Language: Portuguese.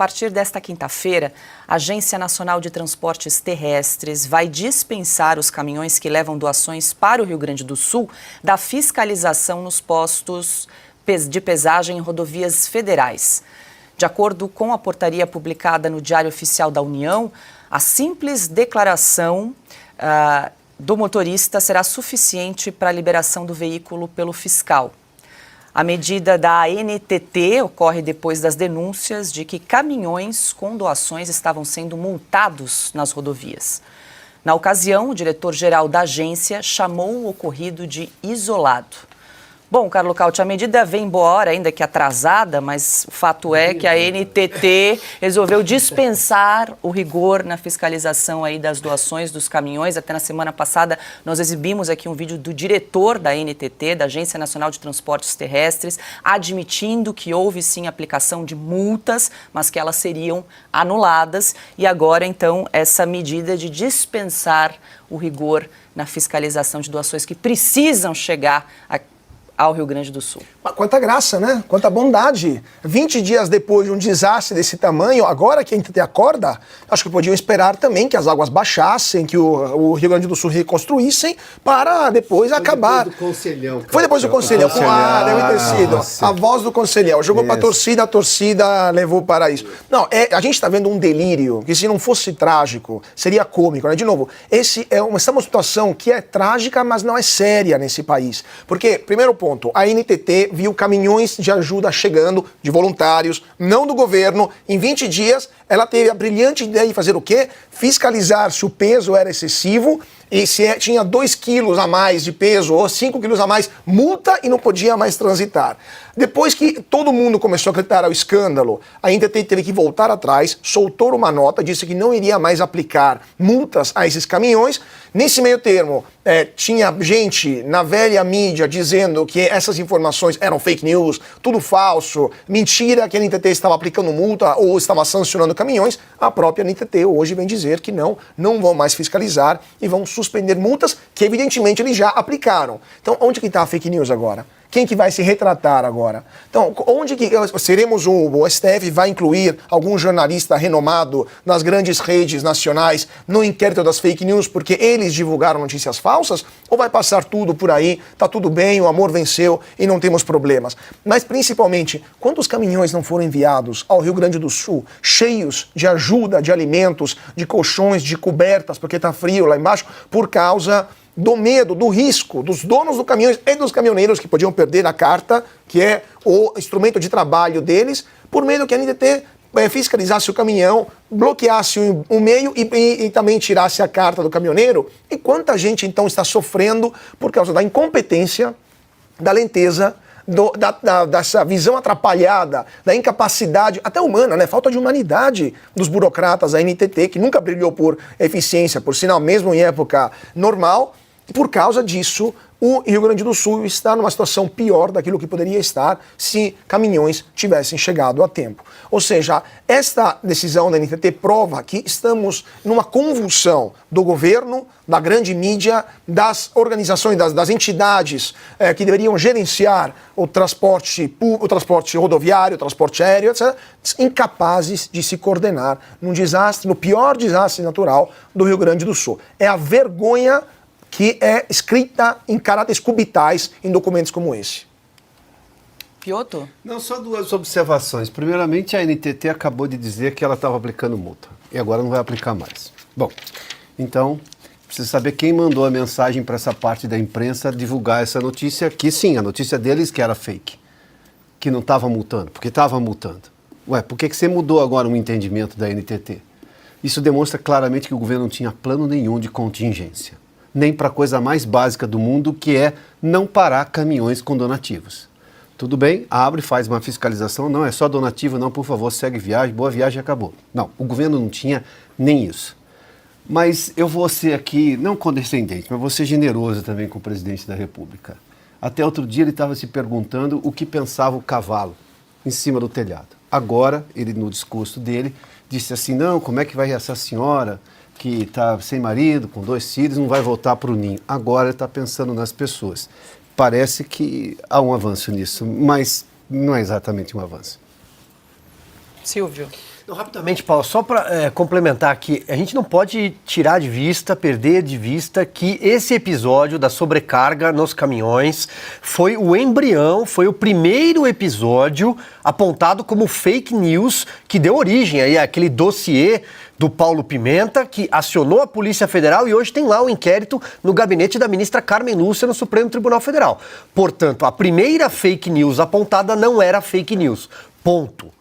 A partir desta quinta-feira, a Agência Nacional de Transportes Terrestres vai dispensar os caminhões que levam doações para o Rio Grande do Sul da fiscalização nos postos de pesagem em rodovias federais. De acordo com a portaria publicada no Diário Oficial da União, a simples declaração do motorista será suficiente para a liberação do veículo pelo fiscal. A medida da ANTT ocorre depois das denúncias de que caminhões com doações estavam sendo multados nas rodovias. Na ocasião, o diretor-geral da agência chamou o ocorrido de isolado. Bom, Carlos Cauti, a medida vem em boa hora, ainda que atrasada, mas o fato é que a ANTT resolveu dispensar o rigor na fiscalização aí das doações dos caminhões. Até na semana passada nós exibimos aqui um vídeo do diretor da ANTT, da Agência Nacional de Transportes Terrestres, admitindo que houve sim aplicação de multas, mas que elas seriam anuladas. E agora, então, essa medida de dispensar o rigor na fiscalização de doações que precisam chegar ao Rio Grande do Sul. Mas quanta graça, né? Quanta bondade. 20 dias depois de um desastre desse tamanho, agora que a gente acorda, acho que podiam esperar também que as águas baixassem, que o Rio Grande do Sul reconstruíssem, para depois acabar. Foi depois do Conselhão. Foi depois do Conselhão. Deve ter sido. A voz do Conselhão. Jogou para a torcida levou para isso. Não, a gente está vendo um delírio, que se não fosse trágico, seria cômico, né? De novo, essa é uma situação que é trágica, mas não é séria nesse país. Porque, primeiro ponto, a ANTT viu caminhões de ajuda chegando, de voluntários, não do governo. Em 20 dias, ela teve a brilhante ideia de fazer o quê? Fiscalizar se o peso era excessivo e se tinha 2 quilos a mais de peso ou 5 quilos a mais, multa e não podia mais transitar. Depois que todo mundo começou a gritar ao escândalo, a ANTT teve que voltar atrás, soltou uma nota, disse que não iria mais aplicar multas a esses caminhões. Nesse meio termo, tinha gente na velha mídia dizendo que essas informações eram fake news, tudo falso, mentira que a ANTT estava aplicando multa ou estava sancionando caminhões. A própria ANTT hoje vem dizer que não vão mais fiscalizar e vão suspender multas que evidentemente eles já aplicaram. Então, onde que está a fake news agora? Quem que vai se retratar agora? Então, onde que seremos o STF vai incluir algum jornalista renomado nas grandes redes nacionais no inquérito das fake news porque eles divulgaram notícias falsas? Ou vai passar tudo por aí, tá tudo bem, o amor venceu e não temos problemas? Mas principalmente, quantos caminhões não foram enviados ao Rio Grande do Sul cheios de ajuda, de alimentos, de colchões, de cobertas, porque tá frio lá embaixo, por causa do medo, do risco dos donos dos caminhões e dos caminhoneiros que podiam perder a carta, que é o instrumento de trabalho deles, por medo que a ANTT fiscalizasse o caminhão, bloqueasse o meio e também tirasse a carta do caminhoneiro. E quanta gente então está sofrendo por causa da incompetência, da lenteza, dessa visão atrapalhada, da incapacidade, até humana, né? Falta de humanidade dos burocratas da ANTT, que nunca brilhou por eficiência, por sinal, mesmo em época normal. Por causa disso, o Rio Grande do Sul está numa situação pior daquilo que poderia estar se caminhões tivessem chegado a tempo. Ou seja, esta decisão da ANTT prova que estamos numa convulsão do governo, da grande mídia, das organizações, das entidades que deveriam gerenciar o transporte rodoviário, o transporte aéreo, etc., incapazes de se coordenar num desastre, no pior desastre natural do Rio Grande do Sul. É a vergonha que é escrita em caráteres cubitais em documentos como esse. Piotr? Não, só 2 observações. Primeiramente, a ANTT acabou de dizer que ela estava aplicando multa e agora não vai aplicar mais. Bom, então, precisa saber quem mandou a mensagem para essa parte da imprensa divulgar essa notícia, que sim, a notícia deles que era fake, que não estava multando, porque estava multando. Ué, por que você mudou agora o entendimento da ANTT? Isso demonstra claramente que o governo não tinha plano nenhum de contingência, nem para a coisa mais básica do mundo, que é não parar caminhões com donativos. Tudo bem, abre, faz uma fiscalização, não é só donativo, não, por favor, segue viagem, boa viagem, acabou. Não, o governo não tinha nem isso. Mas eu vou ser aqui, não condescendente, mas vou ser generoso também com o presidente da República. Até outro dia ele estava se perguntando o que pensava o cavalo em cima do telhado. Agora, ele no discurso dele, disse assim, não, como é que vai essa senhora que está sem marido, com 2 filhos, não vai voltar para o ninho. Agora ele está pensando nas pessoas. Parece que há um avanço nisso, mas não é exatamente um avanço. Silvio. Rapidamente, Paulo, só para complementar aqui, a gente não pode tirar de vista, perder de vista que esse episódio da sobrecarga nos caminhões foi o embrião, foi o primeiro episódio apontado como fake news que deu origem aí àquele dossiê do Paulo Pimenta, que acionou a Polícia Federal e hoje tem lá o inquérito no gabinete da ministra Carmen Lúcia no Supremo Tribunal Federal. Portanto, a primeira fake news apontada não era fake news. Ponto.